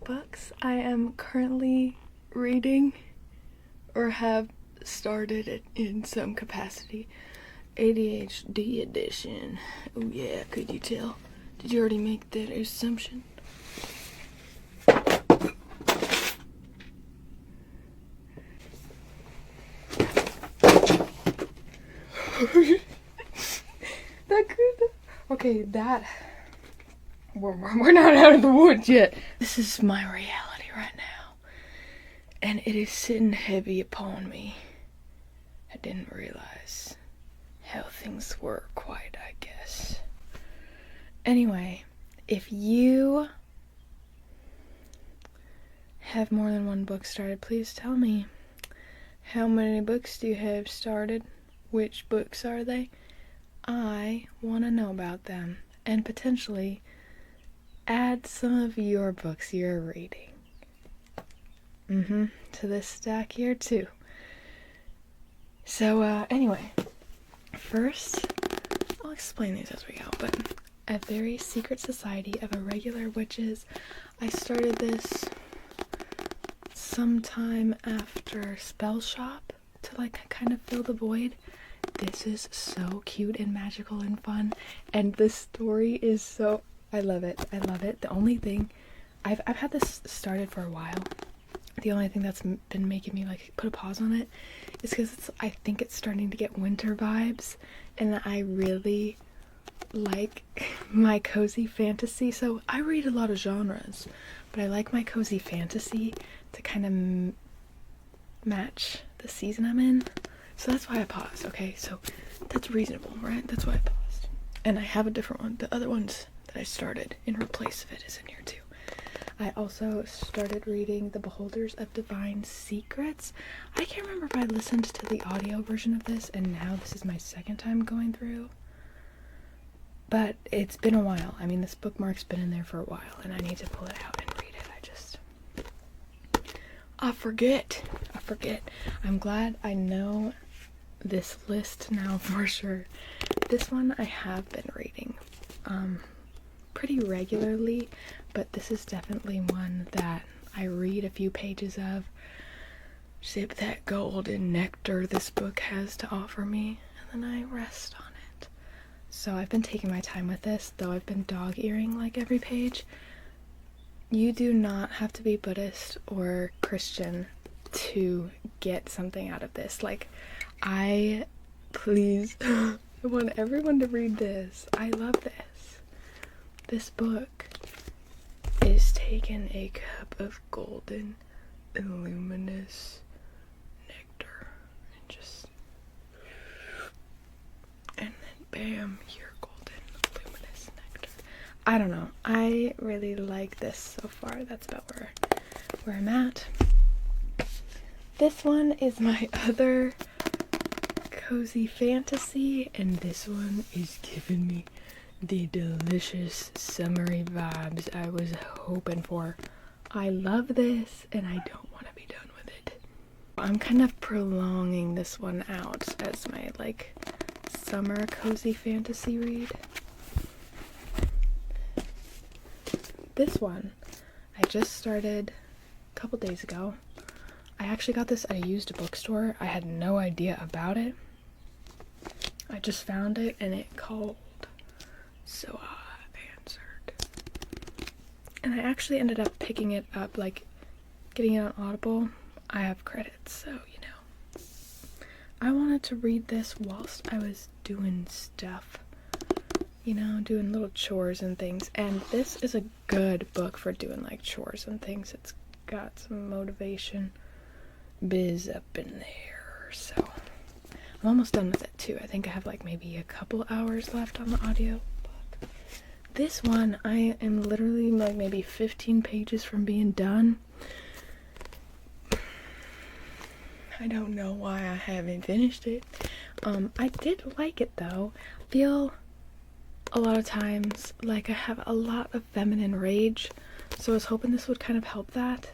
books I am currently reading or have started it in some capacity. ADHD edition. Oh yeah, could you tell? Did you already make that assumption? Okay, we're not out of the woods yet. This is my reality right now, and it is sitting heavy upon me. I didn't realize how things were quite, I guess. Anyway, if you have more than one book started, please tell me. How many books do you have started? Which books are they? I want to know about them, and potentially add some of your books you're reading to this stack here too. So anyway, first I'll explain these as we go, but A Very Secret Society of Irregular Witches. I started this sometime after Spell Shop to like kind of fill the void. This is so cute and magical and fun, and this story is so, I love it. The only thing, I've had this started for a while. The only thing that's been making me like put a pause on it is because I think it's starting to get winter vibes, and I really like my cozy fantasy. So I read a lot of genres, but I like my cozy fantasy to kind of match the season I'm in. So that's why I paused, okay? So that's reasonable, right? That's why I paused. And I have a different one. The other ones that I started in replace of it is in here too. I also started reading The Beholders of Divine Secrets. I can't remember if I listened to the audio version of this, and now this is my second time going through. But it's been a while. I mean, this bookmark's been in there for a while, and I need to pull it out and read it. I forget. I'm glad I know this list now for sure. This one I have been reading pretty regularly, but this is definitely one that I read a few pages of, sip that golden nectar this book has to offer me, and then I rest on it. So I've been taking my time with this, though I've been dog-earing like every page. You do not have to be Buddhist or Christian to get something out of this. Like, I want everyone to read this. I love this. This book is taking a cup of golden, luminous nectar and then bam, your golden, luminous nectar. I don't know. I really like this so far. That's about where I'm at. This one is my other cozy fantasy, and this one is giving me the delicious summery vibes I was hoping for. I love this, and I don't want to be done with it. I'm kind of prolonging this one out as my like summer cozy fantasy read. This one I just started a couple days ago. I actually got this at a used bookstore. I had no idea about it. I just found it and it called, so I answered. And I actually ended up picking it up, like getting it on Audible. I have credits, so you know. I wanted to read this whilst I was doing stuff, you know, doing little chores and things. And this is a good book for doing like chores and things. It's got some motivation biz up in there, so I'm almost done with it too. I think I have like maybe a couple hours left on the audio book. This one, I am literally like maybe 15 pages from being done. I don't know why I haven't finished it. I did like it though. I feel a lot of times like I have a lot of feminine rage, so I was hoping this would kind of help that.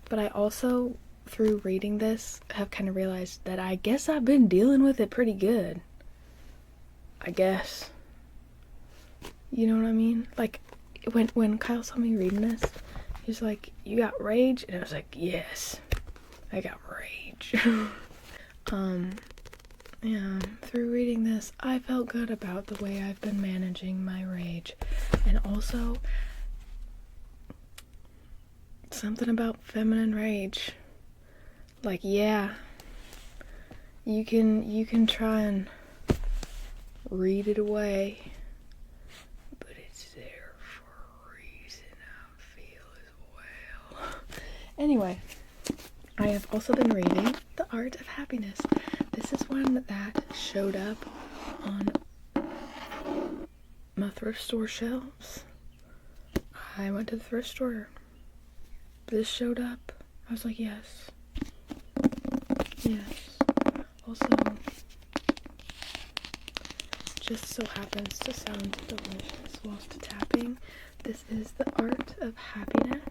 But I also, through reading this, have kind of realized that I guess I've been dealing with it pretty good. I guess. You know what I mean? Like, when Kyle saw me reading this, He's like, you got rage? And I was like, yes, I got rage. Yeah, through reading this, I felt good about the way I've been managing my rage. And also, something about feminine rage. Like, yeah, you can try and read it away, but it's there for a reason, I feel as well. Anyway, I have also been reading The Art of Happiness. This is one that showed up on my thrift store shelves. I went to the thrift store. This showed up. I was like, yes. Yes. Also, just so happens to sound delicious whilst tapping. This is The Art of Happiness.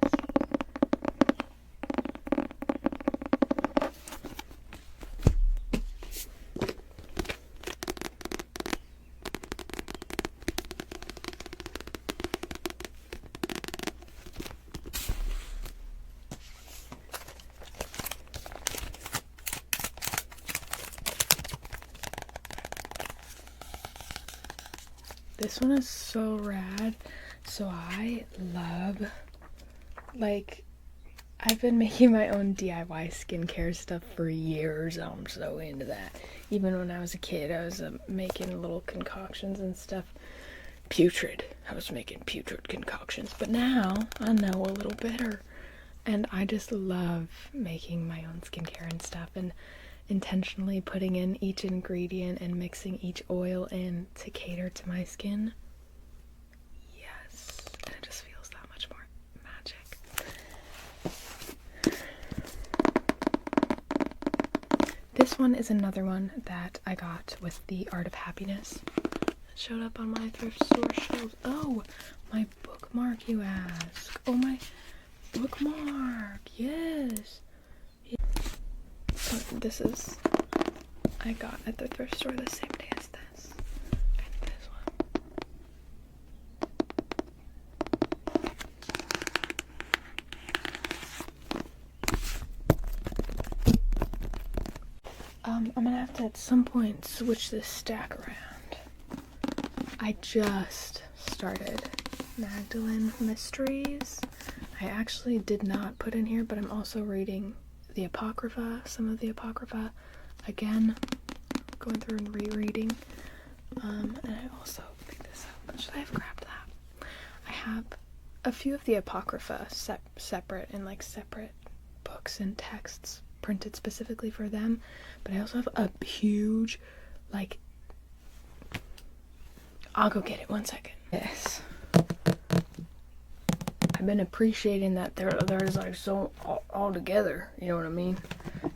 This one is so rad. So I love, like, I've been making my own DIY skincare stuff for years. I'm so into that. Even when I was a kid, I was making little concoctions and stuff. Putrid. I was making putrid concoctions. But now I know a little better. And I just love making my own skincare and stuff, and intentionally putting in each ingredient and mixing each oil in to cater to my skin. Yes, and it just feels that much more magic. This one is another one that I got with The Art of Happiness. It showed up on my thrift store shelves. Oh, my bookmark, you ask. Oh, my bookmark, yes. This is, I got at the thrift store the same day as this. And this one. I'm gonna have to at some point switch this stack around. I just started Magdalene Mysteries. I actually did not put in here, but I'm also reading the Apocrypha, some of the Apocrypha, again, going through and rereading, and I also picked this up. Should I have grabbed that? I have a few of the Apocrypha separate in like separate books and texts printed specifically for them, but I also have a huge, like, I'll go get it, 1 second. Yes. I've been appreciating that there's like so all together, you know what I mean?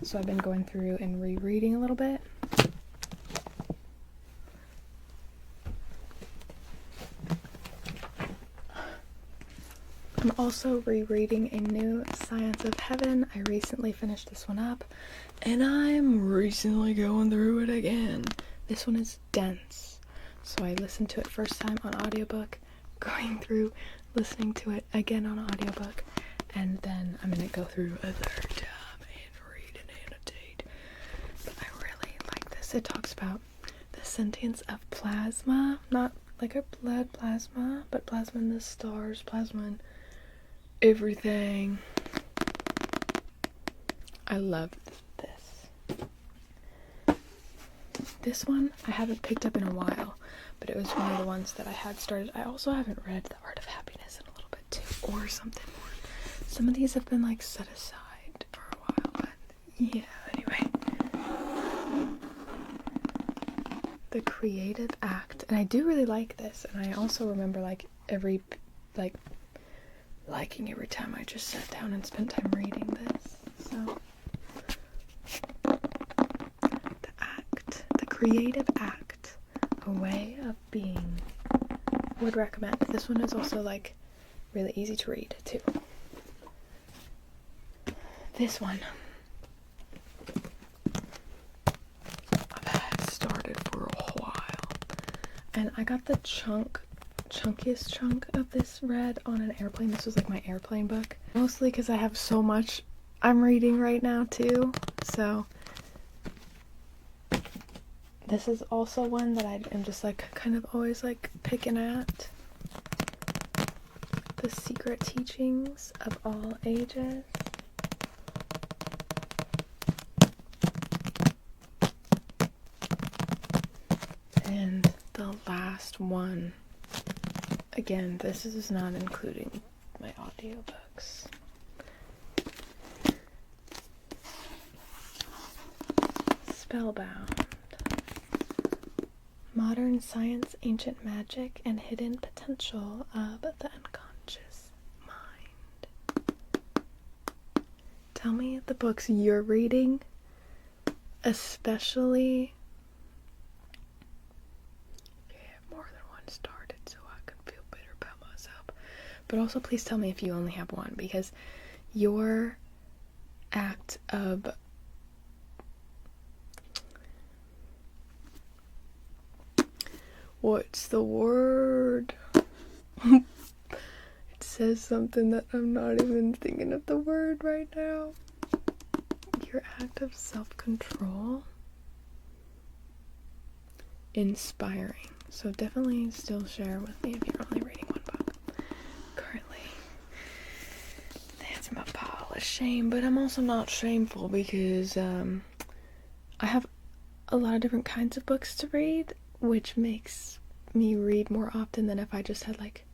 So I've been going through and rereading a little bit. I'm also rereading a new Science of Heaven. I recently finished this one up, and I'm recently going through it again. This one is dense, so I listened to it first time on audiobook, going through, listening to it again on audiobook, and then I'm gonna go through a third time and read and annotate. But I really like this. It talks about the sentience of plasma, not like a blood plasma, but plasma in the stars, plasma in everything. I love this. This one I haven't picked up in a while, but it was one of the ones that I had started. I also haven't read The Art of Happiness in a little bit too, or something more. Some of these have been like set aside for a while, but yeah, anyway. The Creative Act, and I do really like this, and I also remember like liking every time I just sat down and spent time reading this. So the Creative Act, a way of being. Would recommend. This one is also like really easy to read too. This one I've had started for a while, and I got the chunk chunkiest chunk of this read on an airplane. This was like my airplane book. Mostly because I have so much I'm reading right now too. So this is also one that I am just like kind of always like picking at. The Secret Teachings of All Ages. And the last one, again, this is not including my audiobooks. Spellbound. Modern Science, Ancient Magic, and Hidden Potential of the Unconscious Mind. Tell me the books you're reading, especially if you have more than one started, so I can feel better about myself. But also please tell me if you only have one, because your act of what's the word? It says something that I'm not even thinking of the word right now. Your act of self-control. Inspiring. So definitely still share with me if you're only reading one book. Currently, that's my pile of shame, but I'm also not shameful because I have a lot of different kinds of books to read, which makes me read more often than if I just had like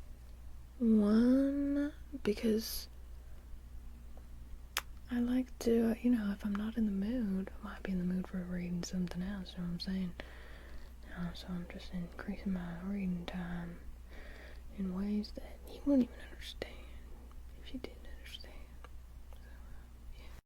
one, because I like to, you know, if I'm not in the mood, I might be in the mood for reading something else, you know what I'm saying? So I'm just increasing my reading time in ways that you wouldn't even understand.